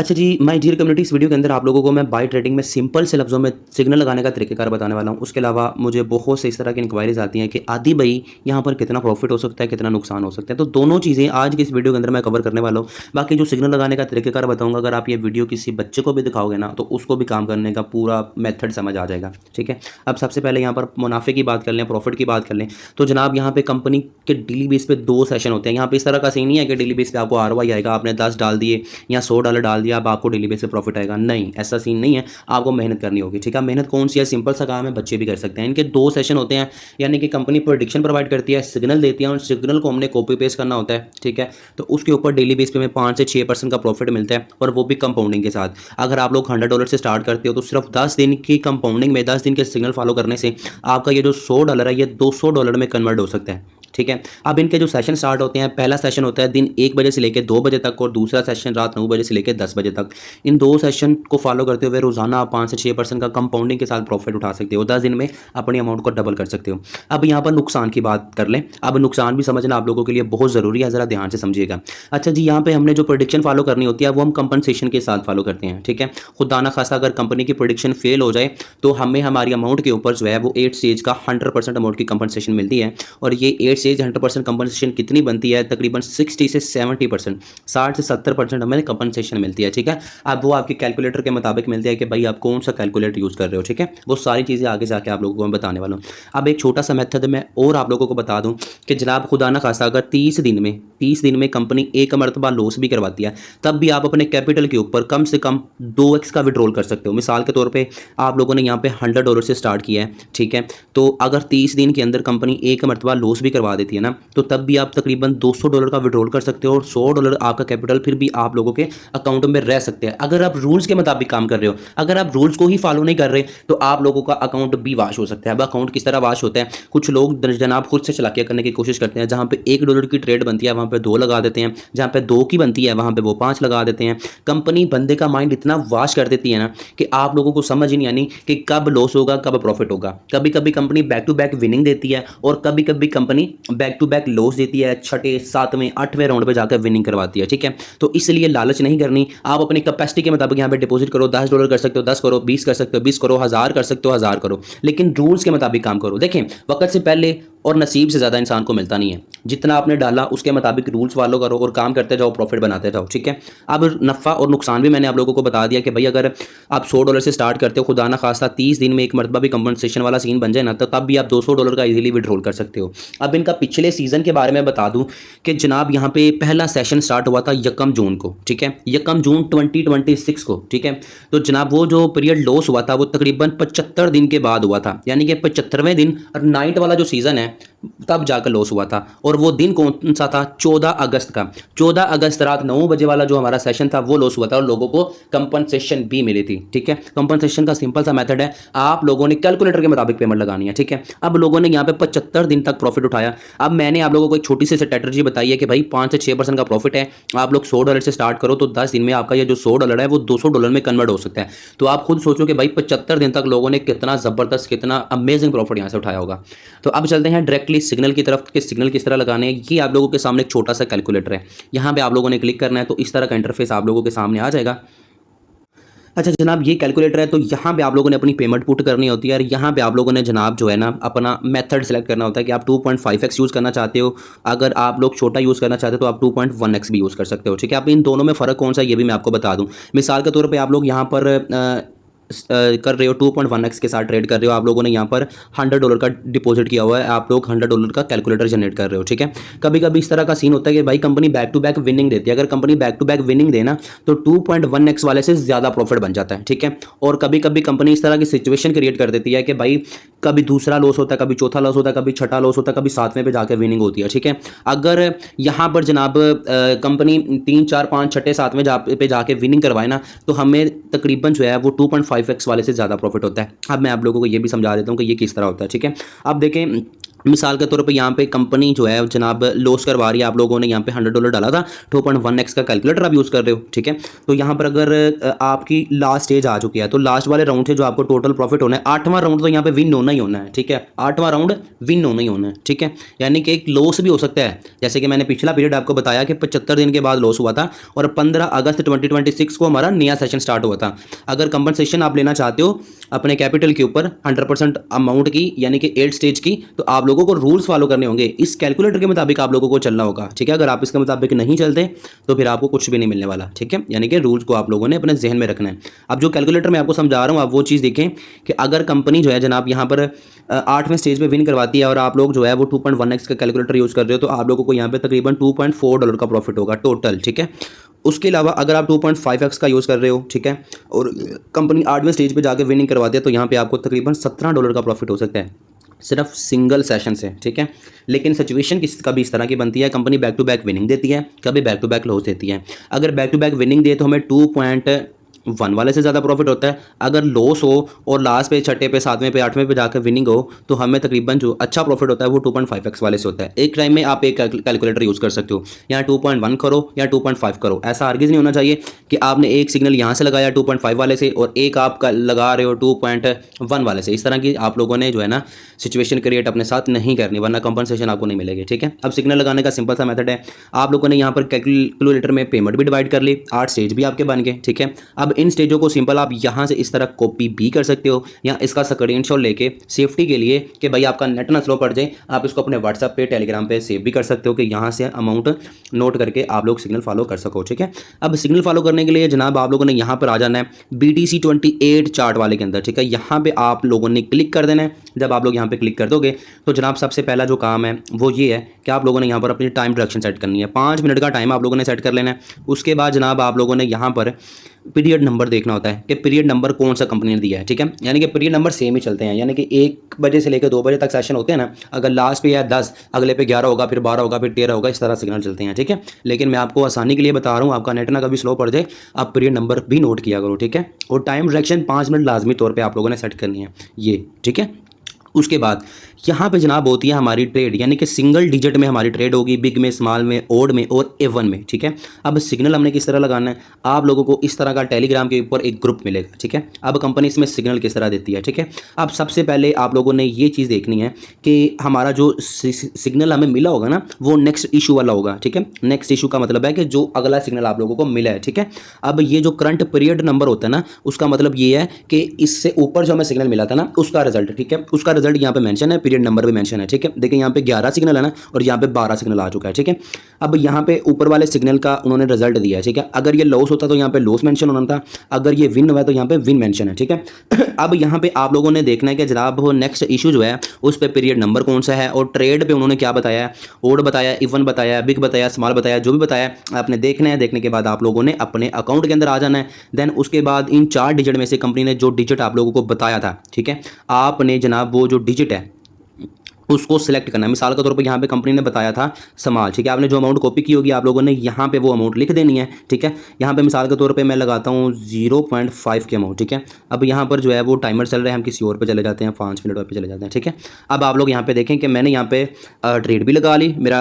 अच्छा जी, my dear community, इस video के अंदर आप लोगों को मैं बाय ट्रेडिंग में सिंपल से लफ्ज़ों में सिग्नल लगाने का तरीक़ेकार बताने वाला हूँ। उसके अलावा मुझे बहुत से इस तरह की इंक्वायरीज़ आती हैं कि आदी भाई यहाँ पर कितना प्रॉफिट हो सकता है, कितना नुकसान हो सकता है। तो दोनों चीज़ें आज की इस वीडियो के अंदर मैं कवर करने वाला हूँ। बाकी जो सिग्नल लगाने का तरीक़ेकार बताऊँगा, अगर आप ये वीडियो किसी बच्चे को भी दिखाओगे ना, तो उसको भी काम करने का पूरा मेथड समझ आ जाएगा। ठीक है? अब सबसे पहले यहाँ पर मुनाफ़े की बात कर लें, प्रॉफिट की बात कर लें, तो जनाब यहाँ पे कंपनी के डेली बेस पे 2 सेशन होते हैं। यहाँ पे इस तरह का सीन नहीं है कि डेली बेस पे आपको आरओआई आएगा, आपने 10 डाल दिए या $100 डाल दिया, अब आपको डेली बेस पे प्रॉफिट आएगा। नहीं, ऐसा सीन नहीं है, आपको मेहनत करनी होगी। ठीक है? मेहनत कौन सी है? सिंपल सा काम है, बच्चे भी कर सकते हैं। इनके 2 सेशन होते हैं, यानी कि कंपनी प्रेडिक्शन प्रोवाइड करती है, सिग्नल देती है, और सिग्नल को हमने कॉपी पेस्ट करना होता है। ठीक है? तो उसके ऊपर डेली बेस पे हमें 5 से 6% का प्रॉफिट मिलता है, और वो भी कंपाउंडिंग के साथ। अगर आप लोग $100 से स्टार्ट करते हो, तो सिर्फ 10 दिन की कंपाउंडिंग में, 10 दिन के सिग्नल फॉलो करने से आपका ये जो $100 है, ये $200 में कन्वर्ट हो सकता है। ठीक है? अब इनके जो सेशन स्टार्ट होते हैं, पहला सेशन होता है दिन 1 बजे से लेकर 2 बजे तक, और दूसरा सेशन रात 9 बजे से लेकर 10 बजे तक। इन 2 सेशन को फॉलो करते हुए रोजाना आप 5 से 6% का कंपाउंडिंग के साथ प्रॉफिट उठा सकते हो। 10 दिन में अपनी अमाउंट को डबल कर सकते हो। अब यहाँ पर नुकसान की बात कर लें। अब नुकसान भी समझना आप लोगों के लिए बहुत ज़रूरी है, ज़रा ध्यान से समझिएगा। अच्छा जी, यहाँ पे हमने जो प्रेडिक्शन फॉलो करनी होती है, वो हम कंपनसेशन के साथ फॉलो करते हैं। ठीक है? खुदा ना खासा अगर कंपनी की प्रेडिक्शन फेल हो जाए, तो हमें हमारी अमाउंट के ऊपर जो है वो 8 स्टेज का 100% अमाउंट की कंपनसेशन मिलती है। और ये 8 स्टेज 100% कंपनसेशन कितनी बनती है? तकरीबन 60 से 70%, 60 से 70% हमें कंपनसेशन मिलती है। ठीक है? अब वो आपके कैलकुलेटर के मुताबिक मिलती है कि भाई आप कौन सा कैलकुलेटर यूज़ कर रहे हो। ठीक है? वो सारी चीज़ें आगे जाके आप लोगों को मैं बताने वाला हूँ। अब एक छोटा सा मेथड मैं और आप लोगों को बता दूँ कि जनाब खुदा ना खासा अगर 30 दिन में कंपनी एक मरतबा लॉस भी करवाती है, तब भी आप अपने कैपिटल के ऊपर कम से कम 2x का विड्रॉल कर सकते हो। मिसाल के तौर पे आप लोगों ने यहाँ पे $100 से स्टार्ट किया है। ठीक है? तो अगर 30 दिन के अंदर कंपनी एक मरतबा लॉस भी करवा देती है ना, तो तब भी आप तकरीबन $200 का विड्रॉल कर सकते हो, और $100 आपका कैपिटल फिर भी आप लोगों के अकाउंट में रह सकते हैं, अगर आप रूल्स के मुताबिक काम कर रहे हो। अगर आप रूल्स को ही फॉलो नहीं कर रहे, तो आप लोगों का अकाउंट भी वाश हो सकता है। अब अकाउंट किस तरह वाश होता है? कुछ लोग जनाब खुद से चलाकिया करने की कोशिश करते हैं। जहाँ पे $1 की ट्रेड बनती है, वहाँ पे 2 लगा देते हैं। जहाँ पे 2 की बनती है, वहाँ पे वो 5 लगा देते हैं। कंपनी बंदे का माइंड इतना वाश कर देती है ना, कि आप लोगों को समझ ही नहीं आनी कि कब लॉस होगा, कब प्रॉफिट होगा। कभी कभी company back to back winning देती है, और कभी कभी company back to back loss देती है, 6ठे 7वें 8वें राउंड पे जाकर विनिंग करवाती है। ठीक है? तो इसलिए लालच नहीं करनी। आप अपनी कैपेसिटी के मुताबिक यहाँ पे डिपॉजिट करो। $10 कर सकते हो, 10 करो, 20 कर सकते हो, 20 करो, 1000 कर सकते हो, 1000 करो, लेकिन रूल्स के मुताबिक काम करो। देखें, वक्त से पहले और नसीब से ज़्यादा इंसान को मिलता नहीं है। जितना आपने डाला उसके मुताबिक रूल्स फॉलो करो और काम करते जाओ, प्रॉफिट बनाते जाओ। ठीक है? अब नफ़ा और नुकसान भी मैंने आप लोगों को बता दिया कि भाई अगर आप $100 से स्टार्ट करते हो, खुदा ना खास्ता 30 दिन में एक मरतबा भी कंपनसेशन वाला सीन बन जाए ना, तो तब भी आप $200 का इजीली विड्रॉल कर सकते हो। अब इनका पिछले सीज़न के बारे में बता दूं कि जनाब यहाँ पे पहला सेशन स्टार्ट हुआ था 1 जून को। ठीक है? 1 जून 2026 को। ठीक है? तो जनाब वो जो पीरियड लॉस हुआ था, वो तकरीबन 75 दिन के बाद हुआ था, यानी कि 75वें दिन और नाइट वाला जो सीज़न है, तब जाकर लॉस हुआ था। और वो दिन कौन सा था? 14 अगस्त का। 14 अगस्त रात 9 बजे वाला जो हमारा सेशन था, वो लॉस हुआ था, और लोगों को कंपनसेशन भी मिली थी। ठीक है? कंपनसेशन का सिंपल सा मेथड है, आप लोगों ने कैलकुलेटर के मुताबिक पेमेंट लगानी है। ठीक है? अब लोगों ने यहाँ पे 75 दिन तक प्रॉफिट उठाया। अब मैंने आप लोगों को एक छोटी सी स्ट्रेटजी बताई है कि भाई 5 से 6% का प्रॉफिट है, आप लोग $100 से स्टार्ट करो, तो 10 दिन में आपका ये जो $100 है वो $200 में कन्वर्ट हो सकता है। तो आप खुद सोचो कि भाई 75 दिन तक लोगों ने कितना ज़बरदस्त, कितना अमेजिंग प्रॉफिट यहाँ से उठाया होगा। तो अब चलते हैं डायरेक्टली सिग्नल की तरफ कि सिग्नल किस तरह लगाने हैं। ये आप लोगों के सामने एक छोटा सा कैलकुलेटर है, यहाँ पे आप लोगों ने क्लिक करना है, तो इस तरह का इंटरफेस आप लोगों के सामने आ जाएगा। अच्छा जनाब, ये कैलकुलेटर है, तो यहाँ पे आप लोगों ने अपनी पेमेंट पुट करनी होती है, और यहाँ पे आप लोगों ने जनाब जो है ना अपना मेथड सेलेक्ट करना होता है कि आप 2.5x यूज़ करना चाहते हो। अगर आप लोग छोटा यूज़ करना चाहते हो, तो आप 2.1x भी यूज़ कर सकते हो। ठीक है? अब इन दोनों में फ़र्क कौन सा है, ये भी मैं आपको बता दूँ। मिसाल के तौर पर आप लोग यहाँ पर कर रहे हो, 2.1x के साथ ट्रेड कर रहे हो, आप लोगों ने यहाँ पर $100 का डिपॉजिट किया हुआ है, आप लोग $100 का कैलकुलेटर जनरेट कर रहे हो। ठीक है? कभी कभी इस तरह का सीन होता है कि भाई company back to back winning देती है। अगर company back to back winning देना, तो 2.1x वाले से ज़्यादा प्रॉफिट बन जाता है। ठीक है? और कभी कभी कंपनी इस तरह की सिचुएशन क्रिएट कर देती है कि भाई कभी दूसरा लॉस होता है, कभी चौथा लॉस होता है, कभी छठा लॉस होता है, कभी 7वें पे जाकर विनिंग होती है। ठीक है? अगर यहाँ पर जनाब कंपनी 3 4 5 6 7वें पे जाके विनिंग करवाए ना, तो हमें तकरीबन जो है वो 2.5x वाले से ज़्यादा प्रॉफिट होता है। अब मैं आप लोगों को ये भी समझा देता हूँ कि ये किस तरह होता है। ठीक है? अब देखें, मिसाल के तौर पे यहाँ पे कंपनी जो है जनाब लॉस करवा रही है, आप लोगों ने यहाँ पे $100 डाला था, 2.1x का कैलकुलेटर आप यूज़ कर रहे हो, ठीक है। तो यहाँ पर अगर आपकी लास्ट स्टेज आ चुकी है तो लास्ट वाले राउंड से जो आपको टोटल प्रॉफिट होना है, 8वां राउंड तो यहाँ पे विन होना ही होना है, ठीक है। 8वां राउंड विन होना ही होना है, ठीक है। यानी कि एक लॉस भी हो सकता है, जैसे कि मैंने पिछला पीरियड आपको बताया कि 75 दिन के बाद लॉस हुआ था और 15 अगस्त 2026 को हमारा नया सेशन स्टार्ट हुआ था। अगर कंपनसेशन आप लेना चाहते हो अपने कैपिटल के ऊपर 100% अमाउंट की, यानी कि 8 स्टेज की, तो आप लोगों को रूल्स फॉलो करने होंगे, इस कैलकुलेटर के मुताबिक आप लोगों को चलना होगा, ठीक है। अगर आप इसके मुताबिक नहीं चलते तो फिर आपको कुछ भी नहीं मिलने वाला, ठीक है। यानी कि रूल्स को आप लोगों ने अपने जहन में रखना है। अब जो कैलकुलेटर मैं आपको समझा रहा हूँ, आप वो चीज़ देखें कि अगर कंपनी जो है जनाब यहाँ पर 8वें स्टेज पे विन करवाती है और आप लोग जो है वो 2.1x का कैलकुलेटर यूज़ कर रहे हो, तो आप लोगों को यहाँ पे तकरीबन $2.4 का प्रॉफिट होगा टोटल, ठीक है। उसके अलावा अगर आप 2.5x का यूज़ कर रहे हो, ठीक है, और कंपनी 8वें स्टेज पे जाके विनिंग करवाती है, तो यहाँ पे आपको तकरीबन $17 का प्रॉफिट हो सकता है सिर्फ सिंगल सेशन से, ठीक है। लेकिन सिचुएशन कभी इस तरह की बनती है, company back to back winning देती है, कभी बैक टू बैक लॉस देती है। अगर बैक टू बैक विनिंग दे तो हमें 2.1 वाले से ज़्यादा प्रॉफिट होता है। अगर लॉस हो और लास्ट पे, छठे पे, 7वें पे, 8वें पे जाकर विनिंग हो, तो हमें तकरीबन जो अच्छा प्रॉफिट होता है वो 2.5x वाले से होता है। एक टाइम में आप एक कैलकुलेटर यूज़ कर सकते हो, या 2.1 करो या 2.5 करो। ऐसा हरगिज़ नहीं होना चाहिए कि आपने एक सिग्नल यहाँ से लगाया 2.5 वाले से और एक आप लगा रहे हो 2.1 वाले से। इस तरह की आप लोगों ने जो है ना सिचुएशन क्रिएट अपने साथ नहीं करनी, वरना कंपनसेशन आपको नहीं मिलेगी, ठीक है। अब सिग्नल लगाने का सिंपल सा मेथड है, आप लोगों ने यहाँ पर कैलकुलेटर में पेमेंट भी डिवाइड कर ली, 8 स्टेज भी आपके बन गए, ठीक है। अब इन स्टेजों को सिंपल आप यहाँ से इस तरह कॉपी भी कर सकते हो, या इसका स्क्रीनशॉट लेके सेफ्टी के लिए कि भाई आपका नेट ना स्लो पड़ जाए, आप इसको अपने व्हाट्सएप पे, टेलीग्राम पे सेव भी कर सकते हो कि यहाँ से अमाउंट नोट करके आप लोग सिग्नल फॉलो कर सको, ठीक है। अब सिग्नल फॉलो करने के लिए जनाब आप लोगों ने यहाँ पर आ जाना है BTC28 चार्ट वाले के अंदर, ठीक है। यहाँ पे आप लोगों ने क्लिक कर देना है। जब आप लोग यहाँ पे क्लिक कर दोगे तो जनाब सबसे पहला जो काम है वो ये है कि आप लोगों ने यहाँ पर अपनी टाइम ड्यूरेशन सेट करनी है, 5 मिनट का टाइम आप लोगों ने सेट कर लेना है। उसके बाद जनाब आप लोगों ने यहाँ पर पीरियड नंबर देखना होता है कि पीरियड नंबर कौन सा कंपनी ने दिया है, ठीक है। यानी कि पीरियड नंबर सेम ही चलते हैं, यानी कि 1 बजे से लेकर 2 बजे तक सेशन होते हैं ना, अगर लास्ट पे या 10, अगले पे 11 होगा, फिर 12 होगा, फिर 13 होगा, इस तरह सिग्नल चलते हैं, ठीक है। लेकिन मैं आपको आसानी के लिए बता रहा हूँ, आपका नेट ना कभी स्लो पड़ जाए, आप पीरियड नंबर भी नोट किया करो, ठीक है। और टाइम ड्यूरेशन 5 मिनट लाजमी तौर पर आप लोगों ने सेट करनी है ये, ठीक है। उसके बाद यहाँ पे जनाब होती है हमारी ट्रेड, यानी कि सिंगल डिजिट में हमारी ट्रेड होगी, बिग में, स्मॉल में, ओड में और A1 में, ठीक है। अब सिग्नल हमने किस तरह लगाना है, आप लोगों को इस तरह का टेलीग्राम के ऊपर एक ग्रुप मिलेगा, ठीक है। अब कंपनी इसमें सिग्नल किस तरह देती है, ठीक है। अब सबसे पहले आप लोगों ने ये चीज़ देखनी है कि हमारा जो सिग्नल हमें मिला होगा ना वो नेक्स्ट इशू वाला होगा, ठीक है। नेक्स्ट इशू का मतलब है कि जो अगला सिग्नल आप लोगों को मिला है, ठीक है। अब ये जो करंट पीरियड नंबर होता है ना, उसका मतलब ये है कि इससे ऊपर जो हमें सिग्नल मिला था ना उसका रिजल्ट, ठीक है। उसका रिजल्ट यहाँ पे मेंशन है, पीरियड नंबर भी मेंशन है, ठीक है। देखिए यहाँ पे 11 सिग्नल है ना और यहाँ पे 12 सिग्नल आ चुका है, ठीक है। अब यहाँ पे ऊपर वाले सिग्नल का उन्होंने रिजल्ट दिया है, ठीक है। अगर ये लॉस होता तो यहाँ पे लॉस मेंशन होना था, अगर ये विन हुआ है तो यहाँ पे विन मेंशन है, ठीक है। अब यहाँ पे आप लोगों ने देखना है कि जनाब वो नेक्स्ट इशू जो है उस पर पीरियड नंबर कौन सा है और ट्रेड पे उन्होंने क्या बताया है, ओड बताया, इवन बताया, बिग बताया, स्मॉल बताया, जो भी बताया आपने देखना है। देखने के बाद आप लोगों ने अपने अकाउंट के अंदर आ जाना है। देन उसके बाद इन 4 डिजिट में से कंपनी ने जो डिजिट आप लोगों को बताया था, ठीक है, आपने जनाब वो जो डिजिट है उसको सिलेक्ट करना है। मिसाल के तौर पर यहाँ पे कंपनी ने बताया था स्मॉल, ठीक है। आपने जो अमाउंट कॉपी की होगी आप लोगों ने यहाँ पे वो अमाउंट लिख देनी है, ठीक है। यहाँ पे मिसाल के तौर पे मैं लगाता हूँ 0.5 की अमाउंट, ठीक है। अब यहाँ पर जो है वो टाइमर चल रहा है, हम किसी और पे चले जाते हैं, 5 मिनट पे चले जाते हैं, ठीक है। अब आप लोग यहाँ पे देखें कि मैंने यहाँ पे ट्रेड भी लगा ली, मेरा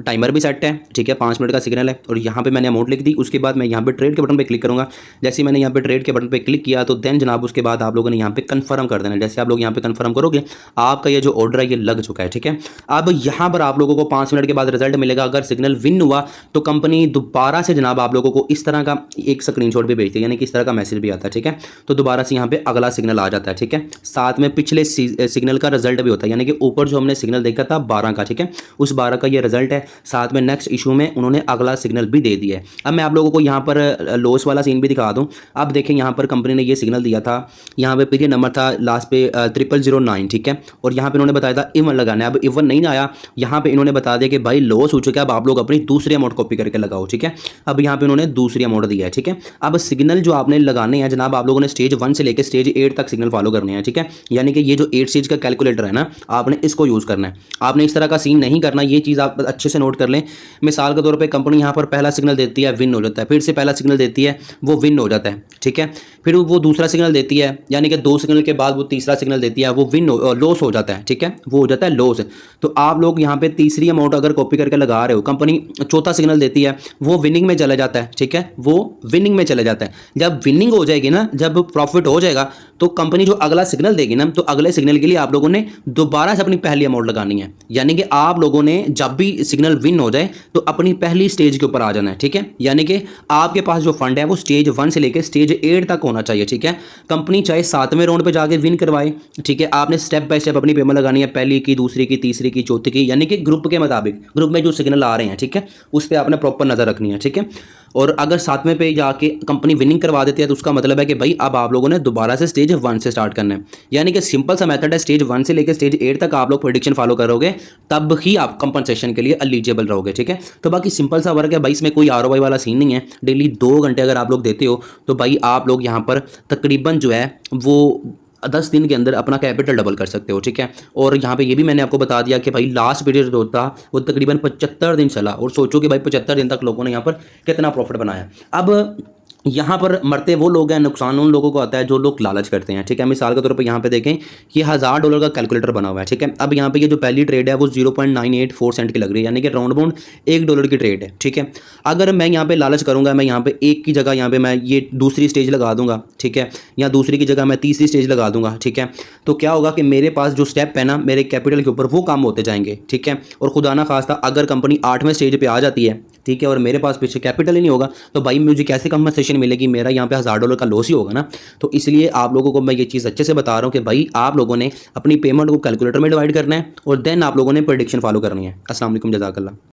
टाइमर भी सेट है, ठीक है, 5 मिनट का सिग्नल है और यहाँ पर मैंने अमाउंट लिख दी। उसके बाद मैं यहाँ पर ट्रेड के बटन पर क्लिक करूँगा। जैसे मैंने यहाँ पर ट्रेड के बटन पर क्लिक किया तो देन जनाब उसके बाद आप लोगों ने यहाँ पर कन्फर्म कर देना। जैसे आप लोग यहाँ पर कन्फर्म करोगे आपका ये जो ऑर्डर है ये लग चुका है, ठीक है। अब यहाँ पर आप लोगों को 5 मिनट के बाद रिजल्ट मिलेगा। अगर सिग्नल विन हुआ तो कंपनी दोबारा से जनाब आप लोगों को इस तरह का एक स्क्रीनशॉट भी भेजती है, यानी कि इस तरह का मैसेज भी आता है, ठीक है। तो दोबारा से यहाँ पे अगला सिग्नल आ जाता है, ठीक है। साथ में पिछले सिग्नल का रिजल्ट भी होता है, यानी कि ऊपर जो हमने सिग्नल देखा था 12 का, ठीक है, उस 12 का ये रिजल्ट है। साथ में नेक्स्ट इशू में उन्होंने अगला सिग्नल भी दे दिया है। अब मैं आप लोगों को यहाँ पर लॉस वाला सीन भी दिखा दूँ। अब देखें यहाँ पर कंपनी ने ये सिग्नल दिया था, यहाँ पे पीरियड नंबर था लास्ट पे 0009, ठीक है। और यहाँ पे उन्होंने बताया था इवन लगाना है। अब इवन नहीं आया, यहाँ पे इन्होंने बता दिया कि भाई लॉस हो चुका है, अब आप लोग अपनी दूसरी अमाउंट कॉपी करके लगाओ, ठीक है। अब यहाँ पे उन्होंने दूसरी अमाउंट दिया है, ठीक है। अब सिग्नल जो आपने लगाने हैं जनाब आप लोगों ने स्टेज 1 से लेकर स्टेज 8 तक सिग्नल फॉलो करने हैं, ठीक है। यानी कि ये जो 8 स्टेज का कैलकुलेटर है ना आपने इसको यूज़ करना है। आपने इस तरह का सीन नहीं करना, ये चीज़ आप अच्छे से नोट कर लें। मिसाल के तौर पर कंपनी यहाँ पर पहला सिग्नल देती है, विन हो जाता है, फिर से पहला सिग्नल देती है, वो विन हो जाता है, ठीक है। फिर वो दूसरा सिग्नल देती है, यानी कि 2 सिग्नल के बाद वो तीसरा सिग्नल देती है, वो विन लॉस हो जाता है, ठीक है, वो हो जाता है लॉस, तो आप लोग यहाँ पे तीसरी अमाउंट अगर कॉपी करके लगा रहे हो, कंपनी चौथा सिग्नल देती है, वो विनिंग में चला जाता है, ठीक है, वो विनिंग में चला जाता है। जब विनिंग हो जाएगी ना, जब प्रॉफिट हो जाएगा, तो कंपनी जो अगला सिग्नल देगी ना, तो अगले सिग्नल के लिए आप लोगों ने दोबारा से अपनी पहली अमाउंट लगानी है। यानी कि आप लोगों ने जब भी सिग्नल विन हो जाए तो अपनी पहली स्टेज के ऊपर आ जाना है, ठीक है। यानी कि आपके पास जो फंड है वो स्टेज 1 से लेकर स्टेज 8 तक होना चाहिए, ठीक है। कंपनी चाहे 7वें राउंड पे जाके विन करवाए, ठीक है, आपने स्टेप बाय स्टेप अपनी पेमेंट लगानी है, पहली की, दूसरी की, तीसरी की, चौथी की, यानी कि ग्रुप के मुताबिक, ग्रुप में जो सिग्नल आ रहे हैं, ठीक है, उस पर आपने प्रॉपर नजर रखनी है, ठीक है। और अगर 7वें पे जाके कंपनी विनिंग करवा देती है तो उसका मतलब है कि भाई अब आप लोगों ने दोबारा से स्टेज 1 से स्टार्ट करना है। यानी कि सिंपल सा मेथड है, स्टेज 1 से लेकर स्टेज 8 तक आप लोग प्रेडिक्शन फॉलो करोगे, तब ही आप कंपनसेशन के लिए एलिजिबल रहोगे, ठीक है। तो बाकी सिंपल सा वर्क है भाई, इसमें कोई ROI वाला सीन नहीं है। डेली 2 घंटे अगर आप लोग देते हो तो भाई आप लोग यहाँ पर तकरीबन जो है वो 10 दिन के अंदर अपना कैपिटल डबल कर सकते हो, ठीक है। और यहाँ पे ये भी मैंने आपको बता दिया कि भाई लास्ट पीरियड जो था वो तकरीबन 75 दिन चला, और सोचो कि भाई 75 दिन तक लोगों ने यहाँ पर कितना प्रॉफिट बनाया। अब यहाँ पर मरते वो लोग हैं, नुकसान उन लोगों को आता है जो लोग लालच करते हैं, ठीक है। मिसाल के तौर पे यहाँ पे देखें कि $1000 का कैलकुलेटर बना हुआ है, ठीक है। अब यहाँ पे ये जो पहली ट्रेड है वो 0.984 सेंट की लग रही है, यानी कि राउंड अबाउट $1 की ट्रेड है, ठीक है। अगर मैं यहाँ पे लालच करूँगा, मैं यहाँ पे 1 की जगह यहाँ पे मैं ये दूसरी स्टेज लगा दूंगा, ठीक है, या दूसरी की जगह मैं तीसरी स्टेज लगा दूंगा, ठीक है, तो क्या होगा कि मेरे पास जो स्टेप है ना मेरे कैपिटल के ऊपर, वो काम होते जाएंगे, ठीक है। और खुदा ना खास्ता अगर कंपनी 8वें स्टेज पे आ जाती है, ठीक है, और मेरे पास पीछे कैपिटल ही नहीं होगा, तो भाई मुझे कैसे कंपनसेशन मिलेगी, मेरा यहाँ पे $1000 का लॉस ही होगा ना। तो इसलिए आप लोगों को मैं ये चीज़ अच्छे से बता रहा हूँ कि भाई आप लोगों ने अपनी पेमेंट को कैलकुलेटर में डिवाइड करना है और देन आप लोगों ने प्रेडिक्शन फॉलो करनी है। अस्सलाम वालेकुम, जज़ाकल्लाह।